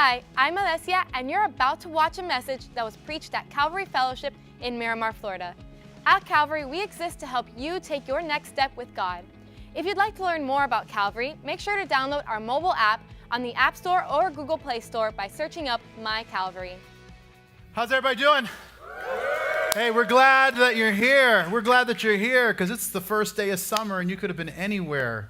Hi, I'm Alessia, and you're about to watch a message that was preached at Calvary Fellowship in Miramar, Florida. At Calvary, we exist to help you take your next step with God. If you'd like to learn more about Calvary, make sure to download our mobile app on the App Store or Google Play Store by searching up My Calvary. How's everybody doing? Hey, we're glad that you're here. We're glad that you're here because it's the first day of summer and you could have been anywhere.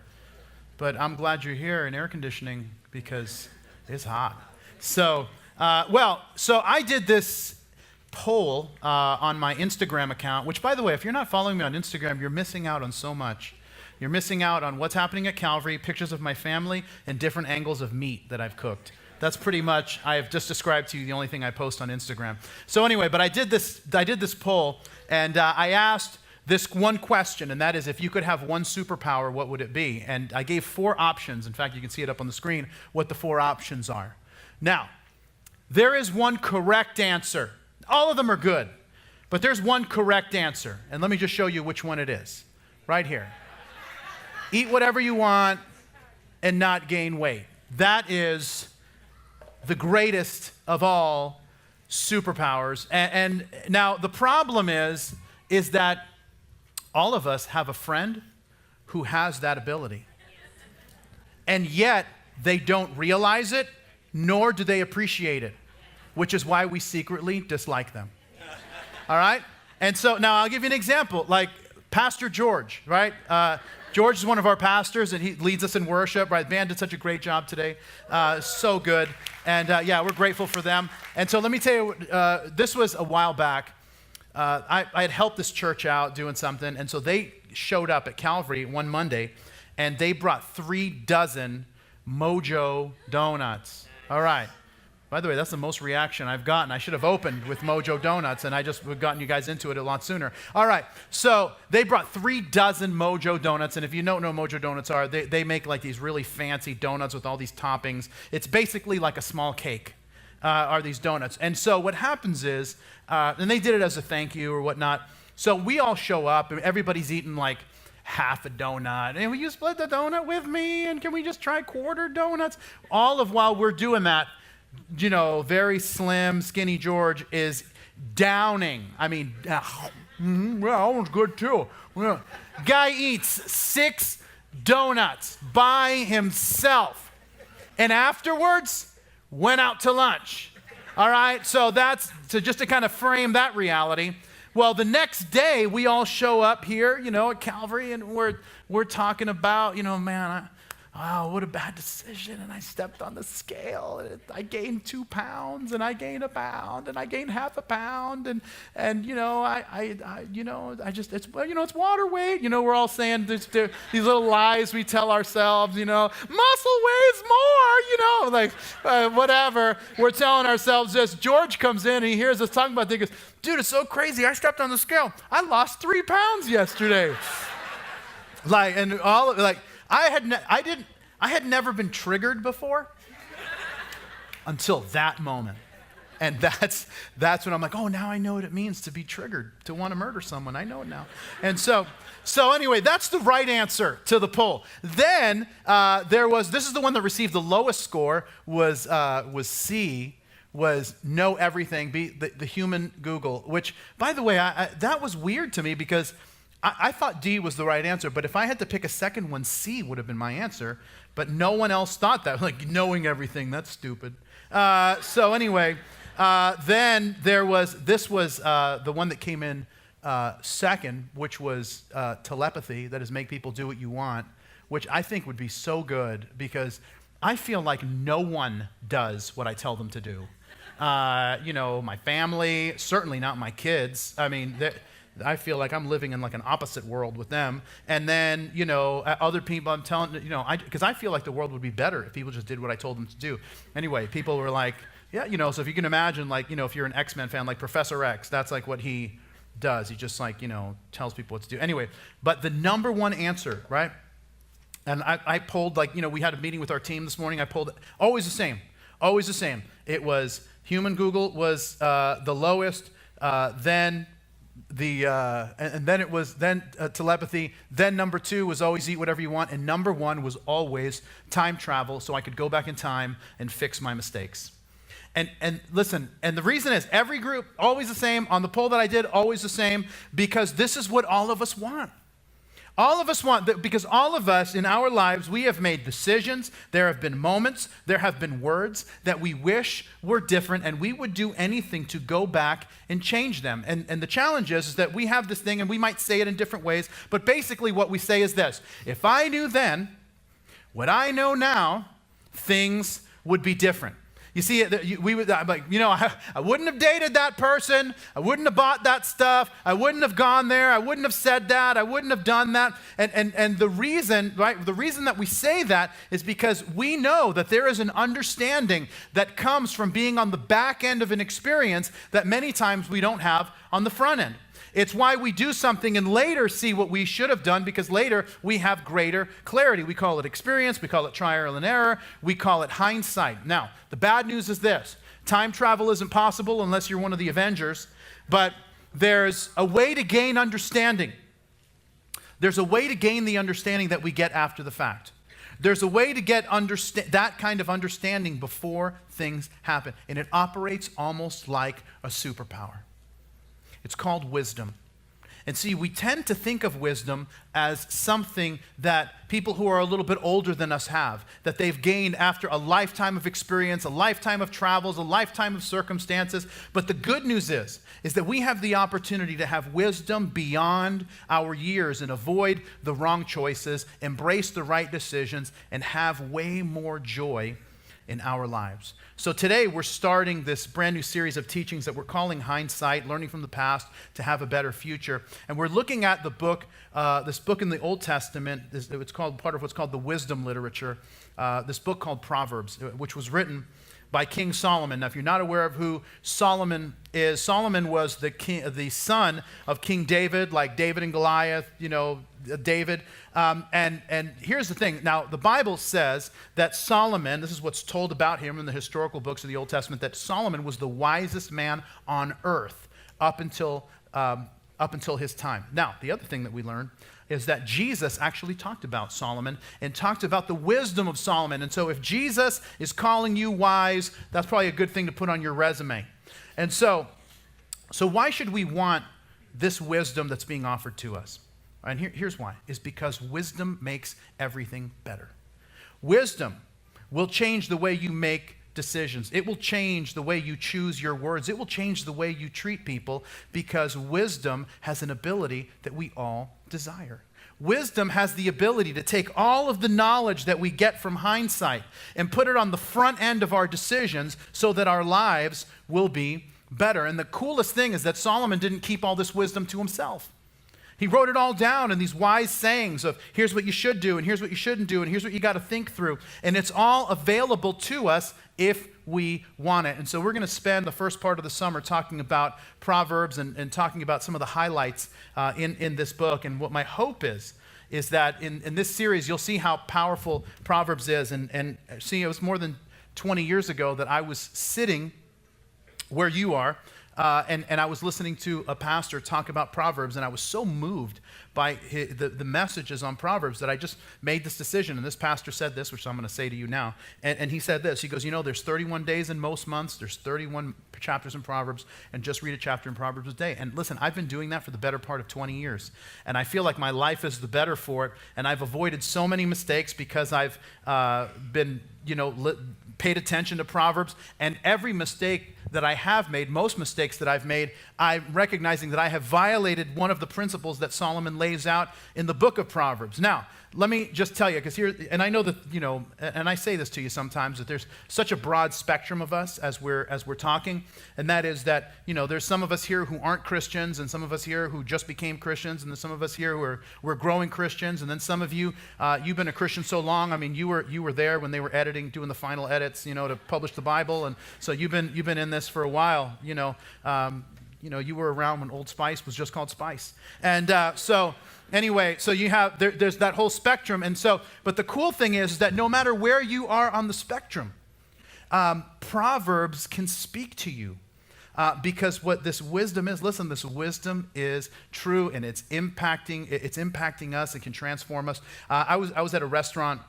But I'm glad you're here in air conditioning because it's hot. So I did this poll on my Instagram account, which, by the way, if you're not following me on Instagram, you're missing out on so much. You're missing out on what's happening at Calvary, pictures of my family, and different angles of meat that I've cooked. That's pretty much, I have just described to you the only thing I post on Instagram. So anyway, but I did this poll, and I asked this one question, and that is, if you could have one superpower, what would it be? And I gave 4 options. In fact, you can see it up on the screen, what the 4 options are. Now, there is one correct answer. All of them are good, but there's one correct answer. And let me just show you which one it is, right here. Eat whatever you want and not gain weight. That is the greatest of all superpowers. And now the problem is that all of us have a friend who has that ability. And yet they don't realize it, nor do they appreciate it, which is why we secretly dislike them. All right? And so now I'll give you an example, like Pastor George, right? George is one of our pastors, and he leads us in worship, right? Band did such a great job today. So good. And we're grateful for them. And so let me tell you, this was a while back. I had helped this church out doing something, and so they showed up at Calvary one Monday, and they brought 3 dozen Mojo donuts. All right. By the way, that's the most reaction I've gotten. I should have opened with Mojo Donuts, and I just would have gotten you guys into it a lot sooner. All right, so they brought 3 dozen Mojo Donuts, and if you don't know what Mojo Donuts are, they make like these really fancy donuts with all these toppings. It's basically like a small cake, are these donuts. And so what happens is, and they did it as a thank you or whatnot, so we all show up, and everybody's eating like half a donut. And will you split the donut with me? And can we just try quarter donuts? All of while we're doing that, you know, very slim, skinny George is downing. I mean, well, that one's good too. Guy eats 6 donuts by himself. And afterwards, went out to lunch. All right, so that's just to kind of frame that reality. Well, the next day, we all show up here, you know, at Calvary, and we're talking about, you know, man, what a bad decision, and I stepped on the scale, and I gained 2 pounds, and I gained 1 pound, and I gained half a pound, and you know, it's water weight. You know, we're all saying these little lies we tell ourselves, you know, muscle weighs more, you know, like whatever. We're telling ourselves this. George comes in, and he hears us talking about this. He goes, dude, it's so crazy. I stepped on the scale. I lost 3 pounds yesterday. I had never been triggered before until that moment. And that's when I'm like, oh, now I know what it means to be triggered, to want to murder someone. I know it now. And so anyway, that's the right answer to the poll. Then this is the one that received the lowest score, was C, was know everything, be the human Google, which, by the way, that was weird to me because I thought D was the right answer, but if I had to pick a second one, C would have been my answer, but no one else thought that. Like, knowing everything, that's stupid. So anyway, then this was the one that came in second, which was telepathy, that is make people do what you want, which I think would be so good because I feel like no one does what I tell them to do. You know, my family, certainly not my kids. I mean, I feel like I'm living in like an opposite world with them. And then, you know, other people I'm telling, you know, because I feel like the world would be better if people just did what I told them to do. Anyway, people were like, yeah, you know, so if you can imagine, like, you know, if you're an X-Men fan, like Professor X, that's like what he does. He just like, you know, tells people what to do. Anyway, but the number one answer, right? And I polled, like, you know, we had a meeting with our team this morning. I polled, always the same. It was human Google was the lowest, then telepathy. Then number 2 was always eat whatever you want, and number 1 was always time travel, so I could go back in time and fix my mistakes. And listen, and the reason is every group, always the same. On the poll that I did, always the same, because this is what all of us want. All of us want, because all of us in our lives, we have made decisions. There have been moments, there have been words that we wish were different, and we would do anything to go back and change them. And the challenge is that we have this thing, and we might say it in different ways, but basically what we say is this: if I knew then what I know now, things would be different. You see, we would like, I wouldn't have dated that person. I wouldn't have bought that stuff. I wouldn't have gone there. I wouldn't have said that. I wouldn't have done that. And the reason, right, the reason that we say that is because we know that there is an understanding that comes from being on the back end of an experience that many times we don't have on the front end. It's why we do something and later see what we should have done, because later we have greater clarity. We call it experience. We call it trial and error. We call it hindsight. Now, the bad news is this: time travel isn't possible unless you're one of the Avengers, but there's a way to gain understanding. There's a way to gain the understanding that we get after the fact. There's a way to get that kind of understanding before things happen, and it operates almost like a superpower. It's called wisdom. And see, we tend to think of wisdom as something that people who are a little bit older than us have, that they've gained after a lifetime of experience, a lifetime of travels, a lifetime of circumstances. But the good news is that we have the opportunity to have wisdom beyond our years and avoid the wrong choices, embrace the right decisions, and have way more joy in our lives. So today we're starting this brand new series of teachings that we're calling Hindsight, Learning from the Past to Have a Better Future. And we're looking at the book, this book in the Old Testament. It's called part of what's called the wisdom literature. This book called Proverbs, which was written by King Solomon. Now, if you're not aware of who Solomon is, Solomon was the son of King David, like David and Goliath, David. And here's the thing. Now, the Bible says that Solomon, this is what's told about him in the historical books of the Old Testament, that Solomon was the wisest man on earth up until his time. Now, the other thing that we learned is that Jesus actually talked about Solomon and talked about the wisdom of Solomon. And so if Jesus is calling you wise, that's probably a good thing to put on your resume. And so why should we want this wisdom that's being offered to us? And here's why. Is because wisdom makes everything better. Wisdom will change the way you make decisions. It will change the way you choose your words. It will change the way you treat people, because wisdom has an ability that we all desire. Wisdom has the ability to take all of the knowledge that we get from hindsight and put it on the front end of our decisions so that our lives will be better. And the coolest thing is that Solomon didn't keep all this wisdom to himself. He wrote it all down in these wise sayings of here's what you should do and here's what you shouldn't do and here's what you got to think through. And it's all available to us if we want it. And so we're going to spend the first part of the summer talking about Proverbs and talking about some of the highlights in this book. And what my hope is that in this series, you'll see how powerful Proverbs is. And see, it was more than 20 years ago that I was sitting where you are, and I was listening to a pastor talk about Proverbs, and I was so moved by the messages on Proverbs that I just made this decision. And this pastor said this, which I'm going to say to you now. And he said this. He goes, there's 31 days in most months. There's 31 chapters in Proverbs, and just read a chapter in Proverbs a day. And listen, I've been doing that for the better part of 20 years. And I feel like my life is the better for it. And I've avoided so many mistakes because I've been, paid attention to Proverbs. And every mistake that I have made, most mistakes that I've made, I'm recognizing that I have violated one of the principles that Solomon lays out in the book of Proverbs. Now, let me just tell you, because here, and I know that, and I say this to you sometimes, that there's such a broad spectrum of us as we're talking, and that is that, there's some of us here who aren't Christians, and some of us here who just became Christians, and there's some of us here who we're growing Christians, and then some of you, you've been a Christian so long. I mean, you were there when they were doing the final edits, to publish the Bible, and so you've been in this for a while. You were around when Old Spice was just called Spice, and so. Anyway, so you have, there's that whole spectrum. And so, but the cool thing is that no matter where you are on the spectrum, Proverbs can speak to you. Because what this wisdom is, listen, this wisdom is true, and it's impacting us. It can transform us. I was at a restaurant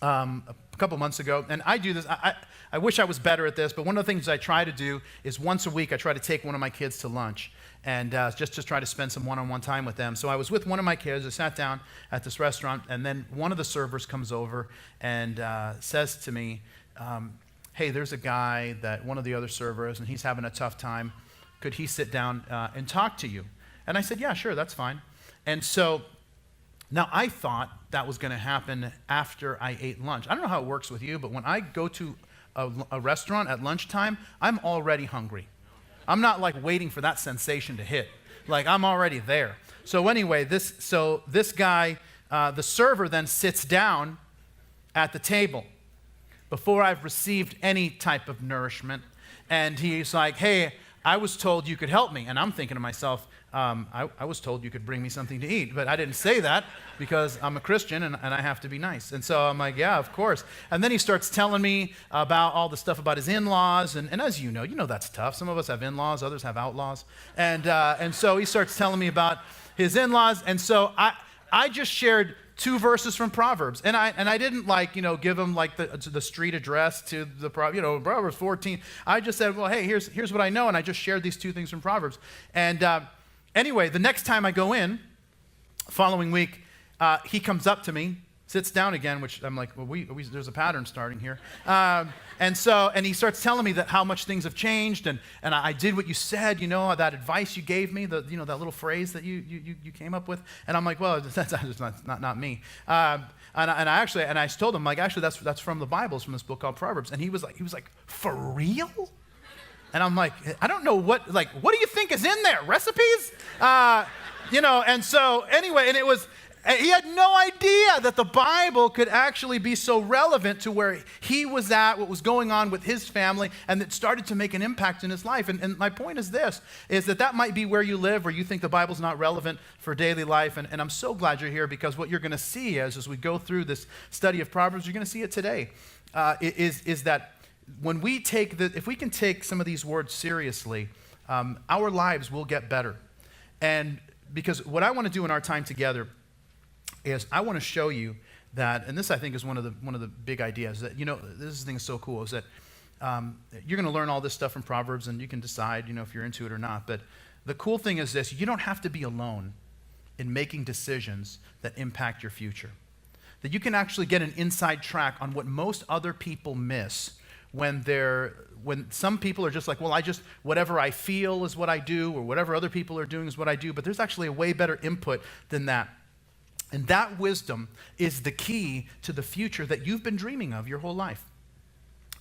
a couple months ago, and I do this. I wish I was better at this, but one of the things I try to do is once a week I try to take one of my kids to lunch and just try to spend some one-on-one time with them. So I was with one of my kids. I sat down at this restaurant, and then one of the servers comes over and says to me, hey, there's a guy that one of the other servers, and he's having a tough time. Could he sit down and talk to you? And I said, yeah, sure, that's fine. And so now I thought that was going to happen after I ate lunch. I don't know how it works with you, but when I go to a restaurant at lunchtime, I'm already hungry. I'm not like waiting for that sensation to hit. Like I'm already there. So anyway, this guy, the server then sits down at the table before I've received any type of nourishment. And he's like, hey, I was told you could help me. And I'm thinking to myself, I was told you could bring me something to eat, but I didn't say that because I'm a Christian and I have to be nice. And so I'm like, yeah, of course. And then he starts telling me about all the stuff about his in-laws. And as you know that's tough. Some of us have in-laws, others have outlaws. And so he starts telling me about his in-laws. And so I just shared 2 verses from Proverbs. And I didn't give him the street address to the Proverbs 14. I just said, well, hey, here's what I know. And I just shared these 2 things from Proverbs. And anyway, the next time I go in, following week, he comes up to me, sits down again, which I'm like, well, there's a pattern starting here. And he starts telling me that how much things have changed, and I did what you said, that advice you gave me, that little phrase that you came up with. And I'm like, well, that's not me. And I told him, actually, that's from the Bible, it's from this book called Proverbs. And he was like, for real? And I'm like, I don't know what do you think is in there? Recipes? And so anyway, he had no idea that the Bible could actually be so relevant to where he was at, what was going on with his family, and it started to make an impact in his life. And my point is this, is that might be where you live, where you think the Bible's not relevant for daily life. And I'm so glad you're here, because what you're going to see as we go through this study of Proverbs, you're going to see it today, is that when if we can take some of these words seriously, our lives will get better. And because what I want to do in our time together is I want to show you that, and this I think is one of the big ideas, that this thing is so cool, is that you're going to learn all this stuff from Proverbs, and you can decide if you're into it or not. But the cool thing is this: you don't have to be alone in making decisions that impact your future. That you can actually get an inside track on what most other people miss when some people are just like, well, whatever I feel is what I do, or whatever other people are doing is what I do. But there's actually a way better input than that. And that wisdom is the key to the future that you've been dreaming of your whole life.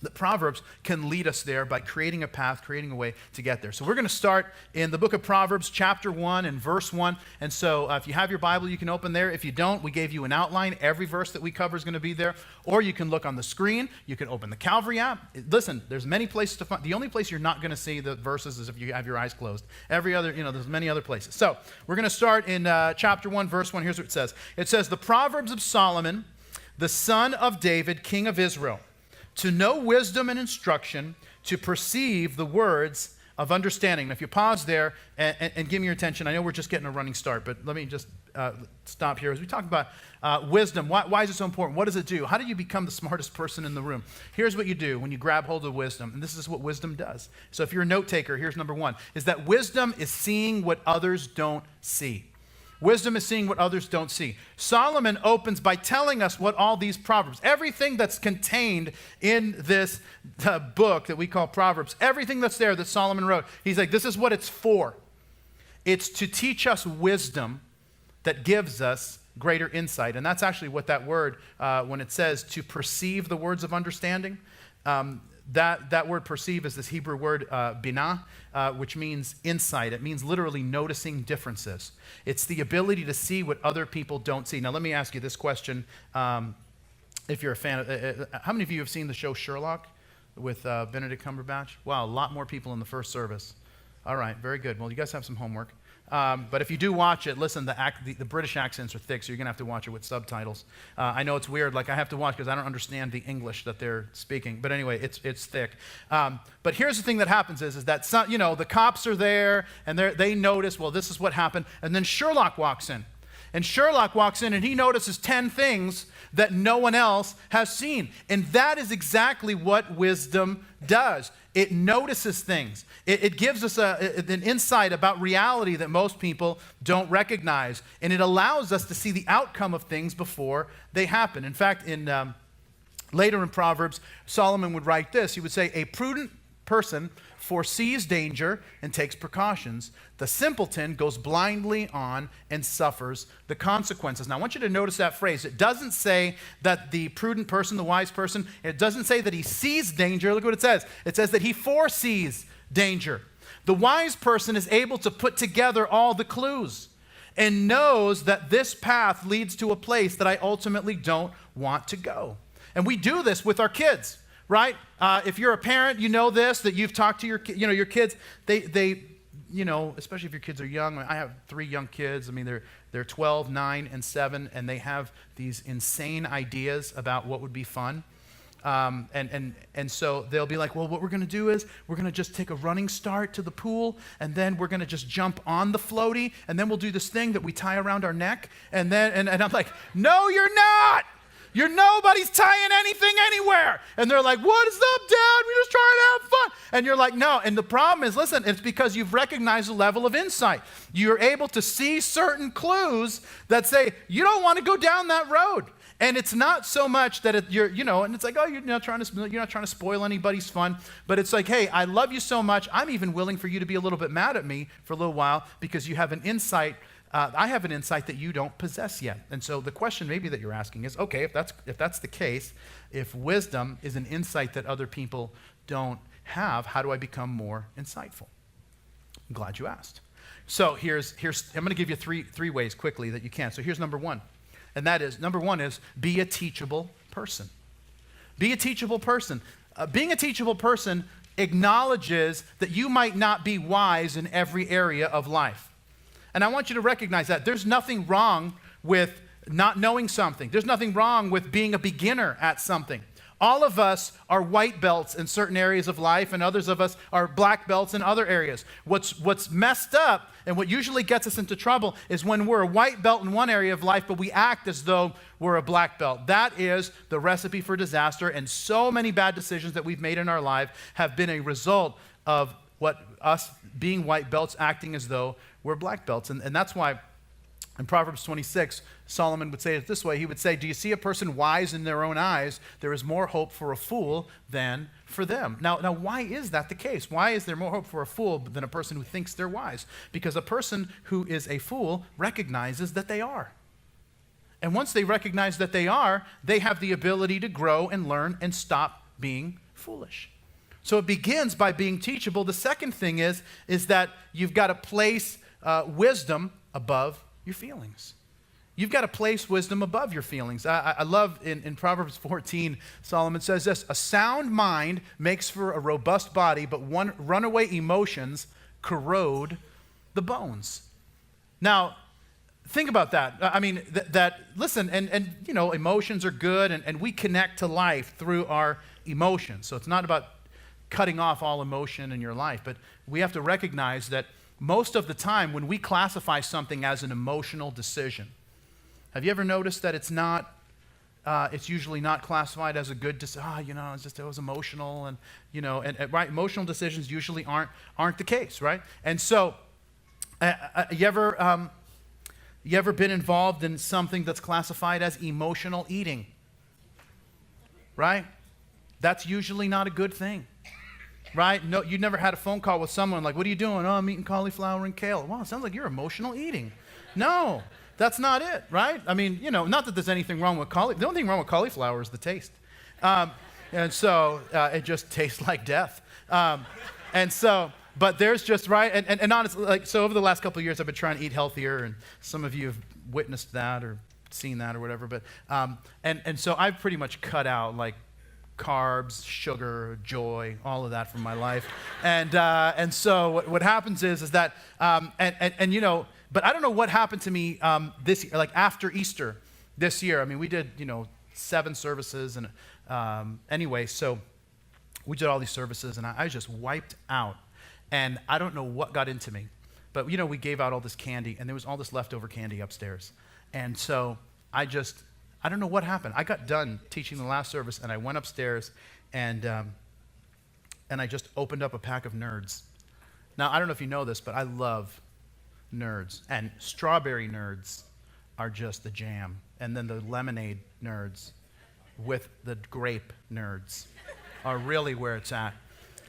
The Proverbs can lead us there by creating a path, creating a way to get there. So we're going to start in the book of Proverbs, chapter 1 and verse 1. And so if you have your Bible, you can open there. If you don't, we gave you an outline. Every verse that we cover is going to be there. Or you can look on the screen. You can open the Calvary app. Listen, there's many places to find. The only place you're not going to see the verses is if you have your eyes closed. Every other, there's many other places. So we're going to start in chapter 1, verse 1. Here's what it says. It says, the Proverbs of Solomon, the son of David, king of Israel, to know wisdom and instruction, to perceive the words of understanding. Now, if you pause there and give me your attention, I know we're just getting a running start, but let me just stop here. As we talk about wisdom, why is it so important? What does it do? How do you become the smartest person in the room? Here's what you do when you grab hold of wisdom, and this is what wisdom does. So if you're a note taker, here's number 1, is that wisdom is seeing what others don't see. Wisdom is seeing what others don't see. Solomon opens by telling us what all these Proverbs, everything that's contained in this book that we call Proverbs, everything that's there that Solomon wrote, he's like, this is what it's for. It's to teach us wisdom that gives us greater insight. And that's actually what that word, when it says to perceive the words of understanding, that word perceive is this Hebrew word binah, which means insight. It means literally noticing differences. It's the ability to see what other people don't see. Now, let me ask you this question. If you're a fan of, how many of you have seen the show Sherlock with Benedict Cumberbatch? Wow, a lot more people in the first service. All right, very good. Well, you guys have some homework. But if you do watch it, listen, the British accents are thick, so you're going to have to watch it with subtitles. I know it's weird, I have to watch because I don't understand the English that they're speaking. But anyway, it's thick. But here's the thing that happens is that the cops are there, and they notice, well, this is what happened. And then Sherlock walks in. And Sherlock walks in and he notices 10 things that no one else has seen. And that is exactly what wisdom does. It notices things. It gives us an insight about reality that most people don't recognize. And it allows us to see the outcome of things before they happen. In fact, later in Proverbs, Solomon would write this. He would say, a prudent person foresees danger and takes precautions. The simpleton goes blindly on and suffers the consequences. Now, I want you to notice that phrase. It doesn't say that the prudent person, the wise person, it doesn't say that he sees danger. Look what it says. It says that he foresees danger. The wise person is able to put together all the clues and knows that this path leads to a place that I ultimately don't want to go. And we do this with our kids. Right? If you're a parent, you know this, that you've talked to your kids. They especially if your kids are young. I have 3 young kids. I mean, they're 12, 9, and 7, and they have these insane ideas about what would be fun. And so they'll be like, well, what we're going to do is we're going to just take a running start to the pool, and then we're going to just jump on the floaty, and then we'll do this thing that we tie around our neck, and I'm like, no, you're not. Nobody's tying anything anywhere. And they're like, what is up, Dad? We're just trying to have fun. And you're like, no. And the problem is, listen, it's because you've recognized a level of insight. You're able to see certain clues that say, you don't want to go down that road. And it's not so much that and it's like, oh, you're not trying to spoil anybody's fun. But it's like, hey, I love you so much. I'm even willing for you to be a little bit mad at me for a little while because you have an insight. I have an insight that you don't possess yet. And so the question maybe that you're asking is, okay, if that's the case, if wisdom is an insight that other people don't have, how do I become more insightful? I'm glad you asked. So here's I'm going to give you three ways quickly that you can. So here's number one. And that is, number one is be a teachable person. Be a teachable person. Being a teachable person acknowledges that you might not be wise in every area of life. And I want you to recognize that. There's nothing wrong with not knowing something. There's nothing wrong with being a beginner at something. All of us are white belts in certain areas of life, and others of us are black belts in other areas. What's messed up and what usually gets us into trouble is when we're a white belt in one area of life, but we act as though we're a black belt. That is the recipe for disaster, and so many bad decisions that we've made in our life have been a result of us being white belts, acting as though we're black belts. And that's why in Proverbs 26, Solomon would say it this way. He would say, do you see a person wise in their own eyes? There is more hope for a fool than for them. Now, why is that the case? Why is there more hope for a fool than a person who thinks they're wise? Because a person who is a fool recognizes that they are. And once they recognize that they are, they have the ability to grow and learn and stop being foolish. So it begins by being teachable. The second thing is that you've got to place wisdom above your feelings. You've got to place wisdom above your feelings. I love in Proverbs 14, Solomon says this, a sound mind makes for a robust body, but runaway emotions corrode the bones. Now, think about that. I mean, listen, and emotions are good, and we connect to life through our emotions. So it's not about cutting off all emotion in your life, but we have to recognize that most of the time when we classify something as an emotional decision, have you ever noticed that it's usually not classified as a good decision? It was emotional, and right, emotional decisions usually aren't the case, right? And so, you ever been involved in something that's classified as emotional eating? Right? That's usually not a good thing. Right? No, you never had a phone call with someone like, what are you doing? Oh, I'm eating cauliflower and kale. Wow, it sounds like you're emotional eating. No, that's not it, right? I mean, not that there's anything wrong with cauliflower. The only thing wrong with cauliflower is the taste. And so it just tastes like death. But there's just, right? And honestly, so over the last couple of years, I've been trying to eat healthier, and some of you have witnessed that or seen that or whatever. But, and so I've pretty much cut out carbs, sugar, joy, all of that from my life. And so what happens is that, but I don't know what happened to me this year, after Easter this year. I mean, we did, 7 services. And anyway, so we did all these services, and I was just wiped out. And I don't know what got into me. But, we gave out all this candy, and there was all this leftover candy upstairs. And so I don't know what happened. I got done teaching the last service, and I went upstairs, and I just opened up a pack of Nerds. Now, I don't know if you know this, but I love Nerds. And strawberry Nerds are just the jam. And then the lemonade Nerds with the grape Nerds are really where it's at.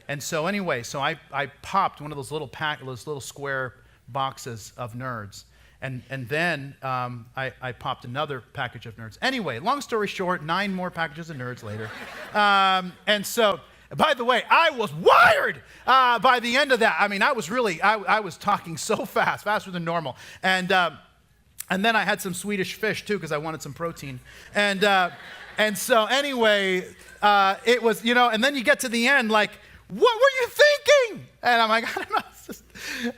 And so anyway, I popped one of those little square boxes of Nerds. And then I popped another package of Nerds. Anyway, long story short, 9 more packages of Nerds later. And so, by the way, I was wired by the end of that. I mean, I was talking so fast, faster than normal. And then I had some Swedish fish too, because I wanted some protein. And so anyway, it was, and then you get to the end, like, what were you thinking? And I'm like, I don't know.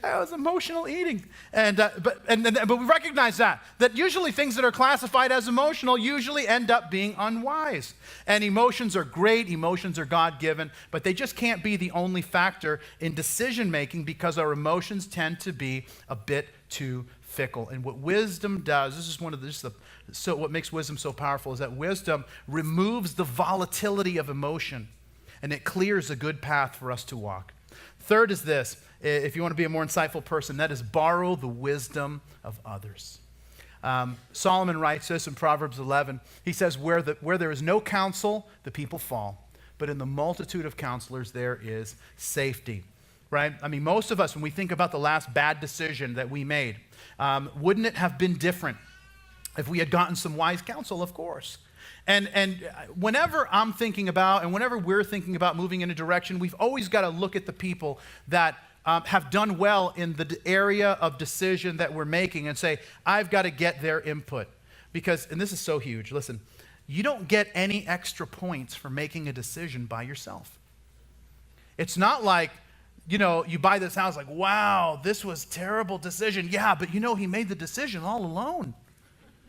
That was emotional eating. But we recognize that usually things that are classified as emotional usually end up being unwise. And emotions are great, emotions are God-given, but they just can't be the only factor in decision making, because our emotions tend to be a bit too fickle. And what wisdom does, what makes wisdom so powerful, is that wisdom removes the volatility of emotion, and it clears a good path for us to walk. Third is this: if you want to be a more insightful person, that is borrow the wisdom of others. Solomon writes this in Proverbs 11. He says, where there is no counsel, the people fall, but in the multitude of counselors there is safety. Right? I mean, most of us, when we think about the last bad decision that we made, wouldn't it have been different if we had gotten some wise counsel? Of course. And whenever I'm thinking about, and whenever we're thinking about moving in a direction, we've always got to look at the people that have done well in the area of decision that we're making and say, I've got to get their input. Because, and this is so huge, listen, you don't get any extra points for making a decision by yourself. It's not like, you buy this house like, wow, this was a terrible decision. Yeah, but he made the decision all alone.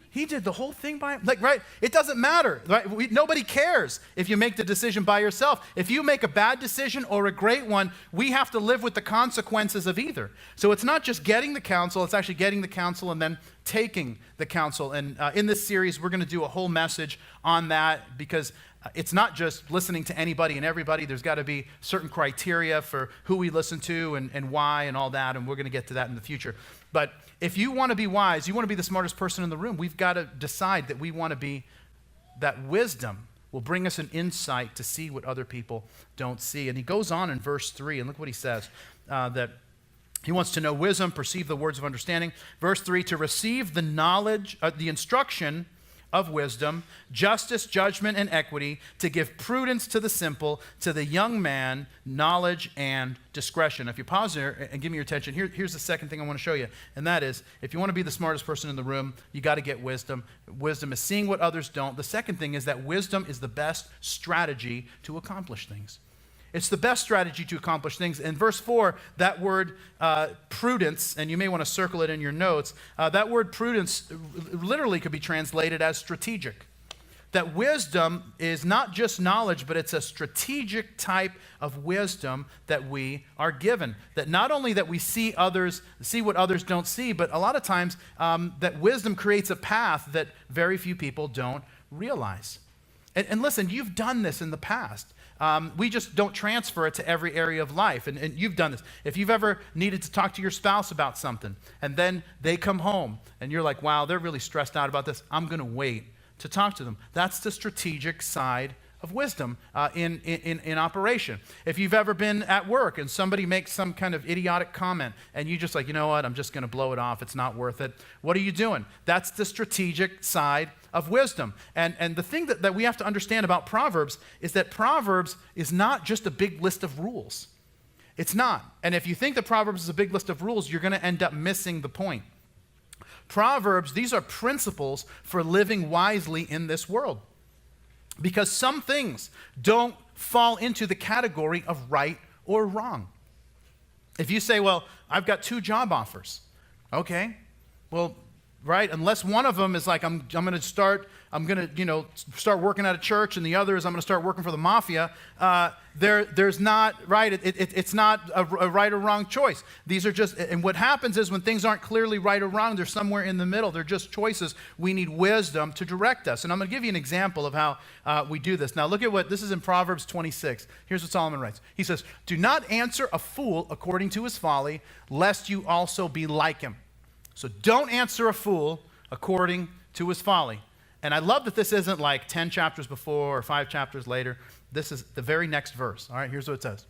He did the whole thing by him. Right? It doesn't matter. Right? Nobody cares if you make the decision by yourself. If you make a bad decision or a great one, we have to live with the consequences of either. So it's not just getting the counsel, it's actually getting the counsel and then taking the counsel. And in this series, we're going to do a whole message on that, because it's not just listening to anybody and everybody. There's got to be certain criteria for who we listen to and why and all that, and we're going to get to that in the future. But if you want to be wise, you want to be the smartest person in the room, we've got to decide that we want to be, that wisdom will bring us an insight to see what other people don't see. And he goes on in verse 3, and look what he says, that he wants to know wisdom, perceive the words of understanding. Verse 3, to receive the knowledge, the instruction of wisdom, justice, judgment, and equity, to give prudence to the simple, to the young man, knowledge and discretion. If you pause there and give me your attention, here's the second thing I want to show you, and that is, if you want to be the smartest person in the room, you got to get wisdom. Wisdom is seeing what others don't. The second thing is that wisdom is the best strategy to accomplish things. It's the best strategy to accomplish things. In verse 4, that word prudence, and you may want to circle it in your notes, that word prudence literally could be translated as strategic. That wisdom is not just knowledge, but it's a strategic type of wisdom that we are given. That not only that we see what others don't see, but a lot of times that wisdom creates a path that very few people don't realize. And listen, you've done this in the past. We just don't transfer it to every area of life. And you've done this. If you've ever needed to talk to your spouse about something, and then they come home, and you're like, wow, they're really stressed out about this, I'm going to wait to talk to them. That's the strategic side of wisdom in operation. If you've ever been at work and somebody makes some kind of idiotic comment and you just like, you know what, I'm just going to blow it off. It's not worth it. What are you doing? That's the strategic side of wisdom. And the thing that we have to understand about Proverbs is that Proverbs is not just a big list of rules. It's not. And if you think that Proverbs is a big list of rules, you're going to end up missing the point. Proverbs, these are principles for living wisely in this world. Because some things don't fall into the category of right or wrong. If you say, well, I've got 2 job offers. Okay, well, right? Unless one of them is like, I'm going to start working at a church, and the other is I'm going to start working for the mafia. There's not, right? It's not a right or wrong choice. These are just, and what happens is when things aren't clearly right or wrong, they're somewhere in the middle. They're just choices. We need wisdom to direct us. And I'm going to give you an example of how we do this. Now look at this is in Proverbs 26. Here's what Solomon writes. He says, "Do not answer a fool according to his folly, lest you also be like him." So don't answer a fool according to his folly. And I love that this isn't like 10 chapters before or 5 chapters later. This is the very next verse. All right, here's what it says.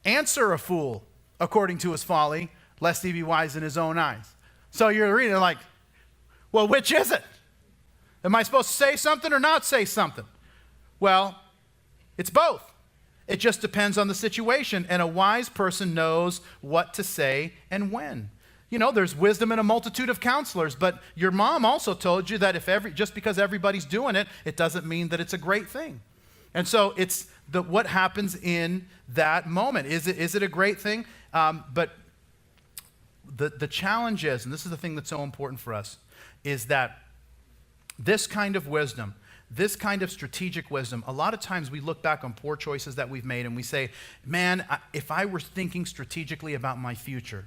"Answer a fool according to his folly, lest he be wise in his own eyes." So you're reading like, well, which is it? Am I supposed to say something or not say something? Well, it's both. It just depends on the situation. And a wise person knows what to say and when. You know, there's wisdom in a multitude of counselors, but your mom also told you that just because everybody's doing it, it doesn't mean that it's a great thing. And so it's what happens in that moment. Is it a great thing? But the challenge is, and this is the thing that's so important for us, is that this kind of wisdom, this kind of strategic wisdom, a lot of times we look back on poor choices that we've made and we say, man, if I were thinking strategically about my future,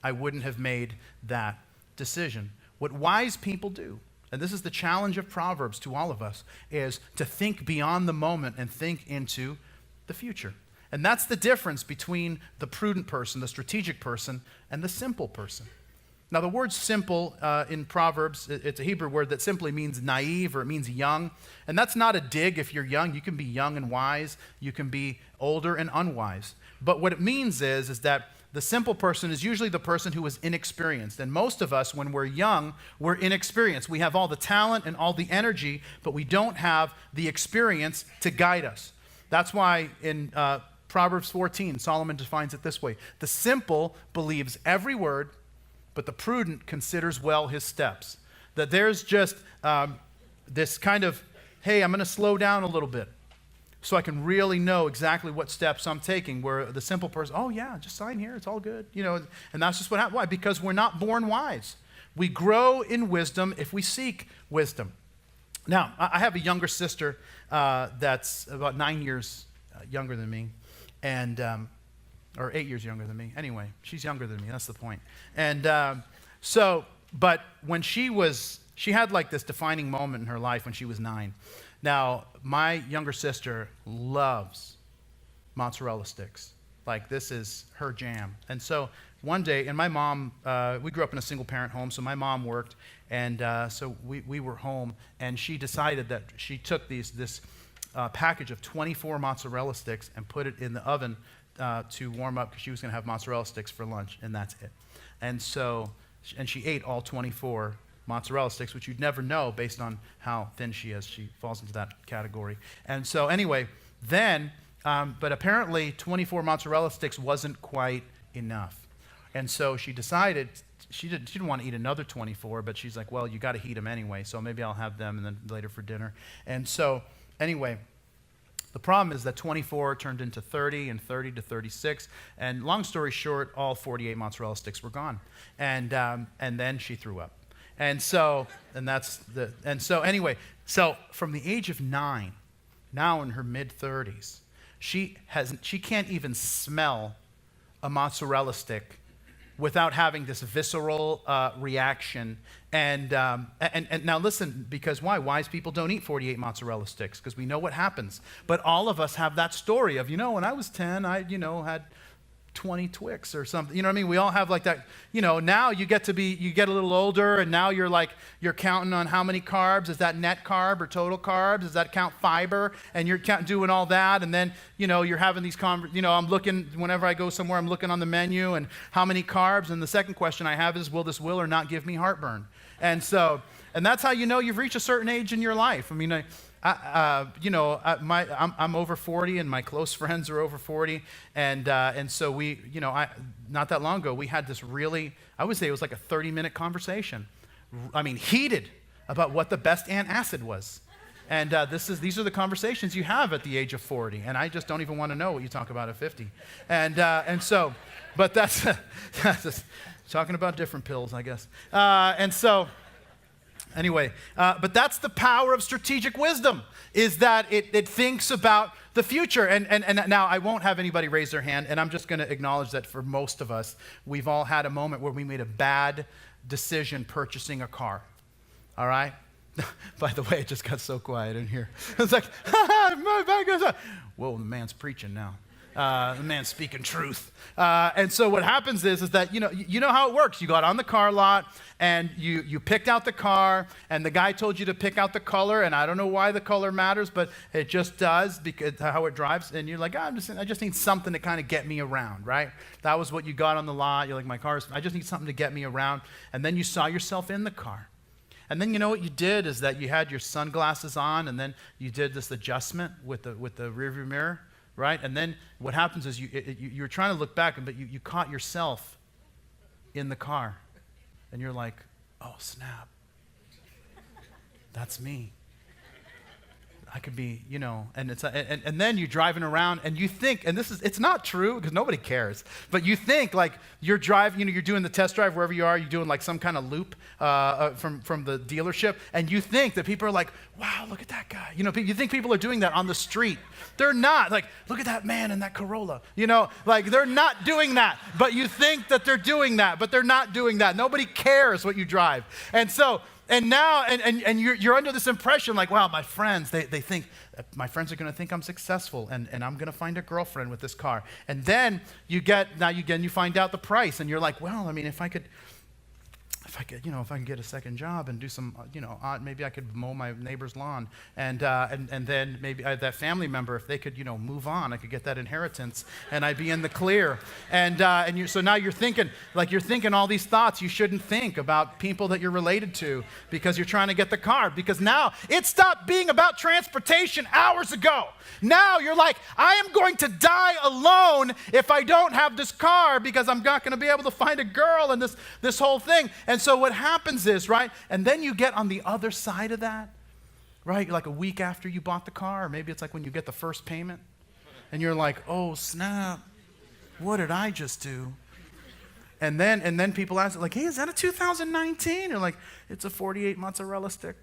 I wouldn't have made that decision. What wise people do, and this is the challenge of Proverbs to all of us, is to think beyond the moment and think into the future. And that's the difference between the prudent person, the strategic person, and the simple person. Now, the word simple in Proverbs, it's a Hebrew word that simply means naive, or it means young. And that's not a dig if you're young. You can be young and wise. You can be older and unwise. But what it means is that the simple person is usually the person who is inexperienced. And most of us, when we're young, we're inexperienced. We have all the talent and all the energy, but we don't have the experience to guide us. That's why in Proverbs 14, Solomon defines it this way. "The simple believes every word, but the prudent considers well his steps." That there's just this kind of, hey, I'm going to slow down a little bit so I can really know exactly what steps I'm taking, where the simple person, oh yeah, just sign here, it's all good. You know, and that's just what happens. Why? Because we're not born wise. We grow in wisdom if we seek wisdom. Now, I have a younger sister that's about 9 years younger than me, and or 8 years younger than me. Anyway, she's younger than me, that's the point. And but when she had like this defining moment in her life when she was 9. Now, my younger sister loves mozzarella sticks. Like, this is her jam. And so one day, and my mom, we grew up in a single-parent home, so my mom worked, and so we were home, and she decided that she took this package of 24 mozzarella sticks and put it in the oven to warm up, because she was going to have mozzarella sticks for lunch, and that's it. And so, and she ate all 24 mozzarella sticks, which you'd never know based on how thin she is. She falls into that category. And so anyway, then, but apparently 24 mozzarella sticks wasn't quite enough. And so she decided, she didn't want to eat another 24, but she's like, well, you got to heat them anyway, so maybe I'll have them and then later for dinner. And so anyway, the problem is that 24 turned into 30 and 30 to 36. And long story short, all 48 mozzarella sticks were gone. And then she threw up. And so anyway, so from the age of 9, now in her mid-30s, she can't even smell a mozzarella stick without having this visceral reaction. And now listen, because why? Wise people don't eat 48 mozzarella sticks, because we know what happens. But all of us have that story of, when I was 10, I had 20 Twix or something. You know what I mean? We all have like that. Now you get a little older, and now you're counting on how many carbs. Is that net carb or total carbs? Does that count fiber? And you're doing all that, and then you're having these I'm looking, whenever I go somewhere, I'm looking on the menu and how many carbs. And the second question I have is, will this or not give me heartburn? And so, and that's how you've reached a certain age in your life. I mean, I'm over 40, and my close friends are over 40, and so we, not that long ago, we had this really, I would say it was like a 30-minute conversation. I mean, heated about what the best antacid was. And these are the conversations you have at the age of 40, and I just don't even want to know what you talk about at 50. And so, but that's Talking about different pills, I guess. Anyway, but that's the power of strategic wisdom, is that it thinks about the future. And now I won't have anybody raise their hand, and I'm just going to acknowledge that for most of us, we've all had a moment where we made a bad decision purchasing a car. All right? By the way, it just got so quiet in here. It's like, my bad goes up. Whoa, the man's preaching now. The man's speaking truth. And so what happens is that, you know how it works. You got on the car lot, and you picked out the car, and the guy told you to pick out the color, and I don't know why the color matters, but it just does, because how it drives, and you're like, I just need something to kind of get me around, right? That was what you got on the lot. You're like, I just need something to get me around. And then you saw yourself in the car. And then you know what you did is that you had your sunglasses on, and then you did this adjustment with the rearview mirror, right? And then what happens is you're trying to look back, but you caught yourself in the car, and you're like, oh snap, that's me. I could be, and then you're driving around and you think, and it's not true because nobody cares, but you think like you're driving, you're doing the test drive wherever you are, you're doing like some kind of loop from the dealership, and you think that people are like, wow, look at that guy. You think people are doing that on the street. They're not. Like, look at that man in that Corolla. Like they're not doing that, but you think that they're doing that, but they're not doing that. Nobody cares what you drive. And now you're under this impression like, wow, my friends, they think, my friends are going to think I'm successful, and I'm going to find a girlfriend with this car. And then you find out the price, and you're like, well, I mean, if I could get a second job and do some, maybe I could mow my neighbor's lawn, and then maybe that family member, if they could, move on, I could get that inheritance, and I'd be in the clear. So now you're thinking all these thoughts you shouldn't think about people that you're related to because you're trying to get the car. Because now it stopped being about transportation hours ago. Now you're like, I am going to die alone if I don't have this car because I'm not going to be able to find a girl and this whole thing. And so what happens is, right, and then you get on the other side of that, right, like a week after you bought the car, or maybe it's like when you get the first payment, and you're like, oh, snap, what did I just do? And then people ask, like, hey, is that a 2019? You're like, it's a 48 mozzarella stick.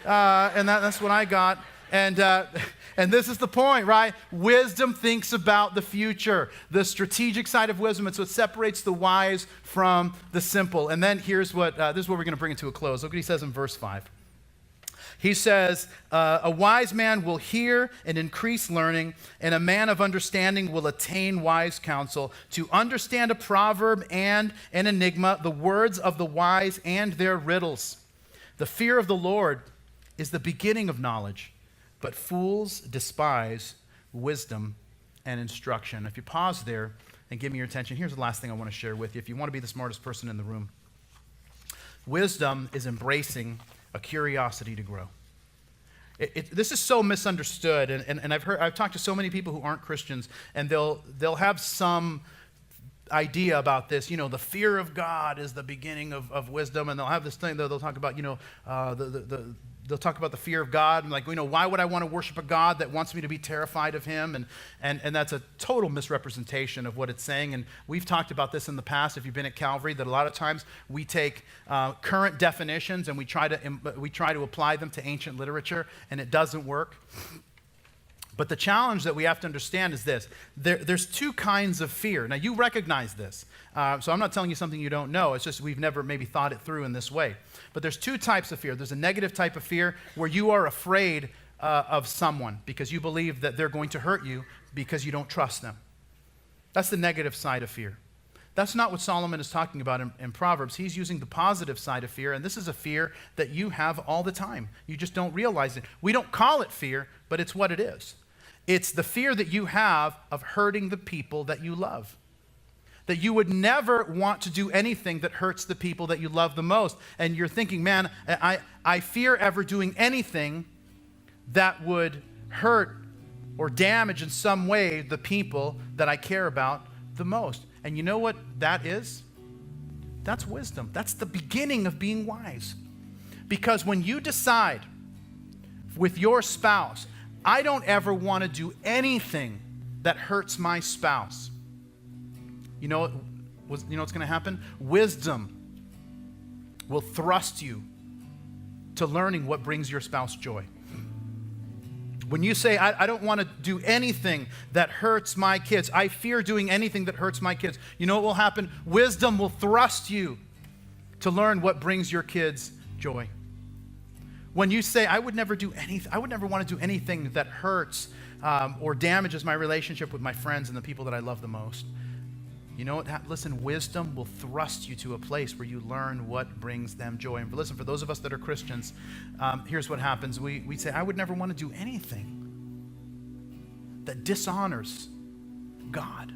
And that's what I got. And this is the point, right? Wisdom thinks about the future, the strategic side of wisdom. And so it separates the wise from the simple. And then this is what we're going to bring it to a close. Look what he says in verse 5. He says, a wise man will hear and increase learning, and a man of understanding will attain wise counsel. To understand a proverb and an enigma, the words of the wise and their riddles. The fear of the Lord is the beginning of knowledge, but fools despise wisdom and instruction. If you pause there and give me your attention, here's the last thing I want to share with you. If you want to be the smartest person in the room, wisdom is embracing a curiosity to grow. This is so misunderstood, and I've talked to so many people who aren't Christians, and they'll have some idea about this. The fear of God is the beginning of wisdom, and they'll have this thing that they'll talk about. They'll talk about the fear of God, and like, why would I want to worship a God that wants me to be terrified of him? And that's a total misrepresentation of what it's saying. And we've talked about this in the past, if you've been at Calvary, that a lot of times we take current definitions and we try to apply them to ancient literature, and it doesn't work. But the challenge that we have to understand is this. There's two kinds of fear. Now, you recognize this. So I'm not telling you something you don't know. It's just we've never maybe thought it through in this way. But there's two types of fear. There's a negative type of fear where you are afraid of someone because you believe that they're going to hurt you because you don't trust them. That's the negative side of fear. That's not what Solomon is talking about in Proverbs. He's using the positive side of fear, and this is a fear that you have all the time. You just don't realize it. We don't call it fear, but it's what it is. It's the fear that you have of hurting the people that you love. That you would never want to do anything that hurts the people that you love the most. And you're thinking, man, I fear ever doing anything that would hurt or damage in some way the people that I care about the most. And you know what that is? That's wisdom. That's the beginning of being wise. Because when you decide with your spouse, I don't ever want to do anything that hurts my spouse. You know what's going to happen? Wisdom will thrust you to learning what brings your spouse joy. When you say, I don't want to do anything that hurts my kids, I fear doing anything that hurts my kids, you know what will happen? Wisdom will thrust you to learn what brings your kids joy. When you say, I would never want to do anything that hurts or damages my relationship with my friends and the people that I love the most, you know what? Listen, wisdom will thrust you to a place where you learn what brings them joy. And listen, for those of us that are Christians, here's what happens. We say, I would never want to do anything that dishonors God,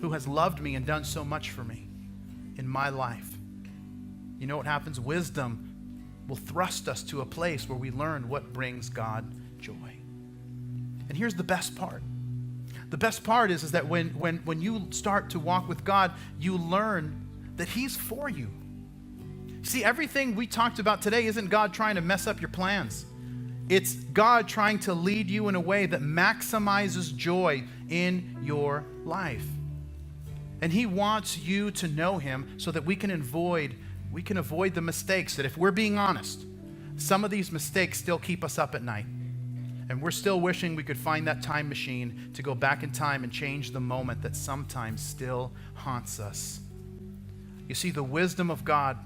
who has loved me and done so much for me in my life. You know what happens? Wisdom will thrust us to a place where we learn what brings God joy. And here's the best part. The best part is that when you start to walk with God, you learn that He's for you. See, everything we talked about today isn't God trying to mess up your plans. It's God trying to lead you in a way that maximizes joy in your life. And He wants you to know Him so that we can avoid the mistakes that, if we're being honest, some of these mistakes still keep us up at night. And we're still wishing we could find that time machine to go back in time and change the moment that sometimes still haunts us. You see, the wisdom of God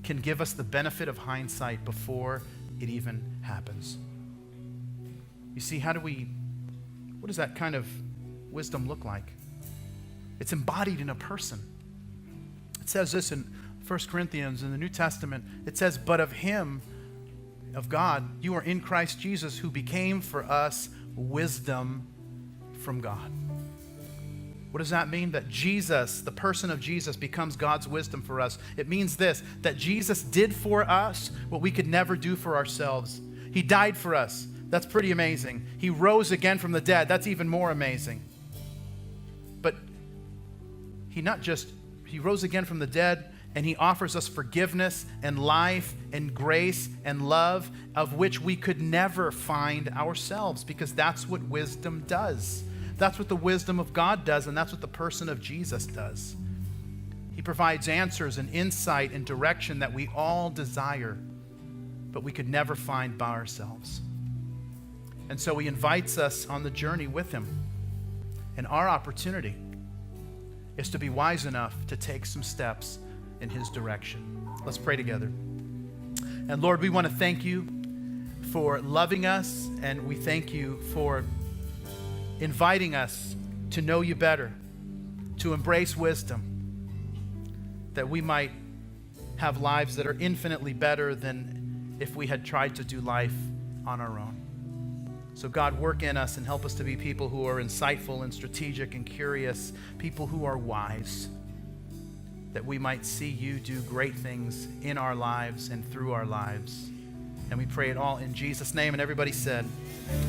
can give us the benefit of hindsight before it even happens. You see, what does that kind of wisdom look like? It's embodied in a person. It says this in 1 Corinthians in the New Testament. It says, but of Him, of God, you are in Christ Jesus, who became for us wisdom from God. What does that mean? That Jesus, the person of Jesus, becomes God's wisdom for us. It means this, that Jesus did for us what we could never do for ourselves. He died for us. That's pretty amazing. He rose again from the dead. That's even more amazing. But He rose again from the dead, and He offers us forgiveness and life and grace and love of which we could never find ourselves, because that's what wisdom does. That's what the wisdom of God does, and that's what the person of Jesus does. He provides answers and insight and direction that we all desire, but we could never find by ourselves. And so He invites us on the journey with Him. And our opportunity is to be wise enough to take some steps in His direction. Let's pray together. And Lord, we want to thank You for loving us, and we thank You for inviting us to know You better, to embrace wisdom, that we might have lives that are infinitely better than if we had tried to do life on our own. So God, work in us and help us to be people who are insightful and strategic and curious, people who are wise, that we might see You do great things in our lives and through our lives. And we pray it all in Jesus' name. And everybody said,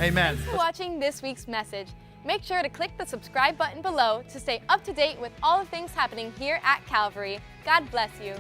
amen. Thanks for watching this week's message. Make sure to click the subscribe button below to stay up to date with all the things happening here at Calvary. God bless you.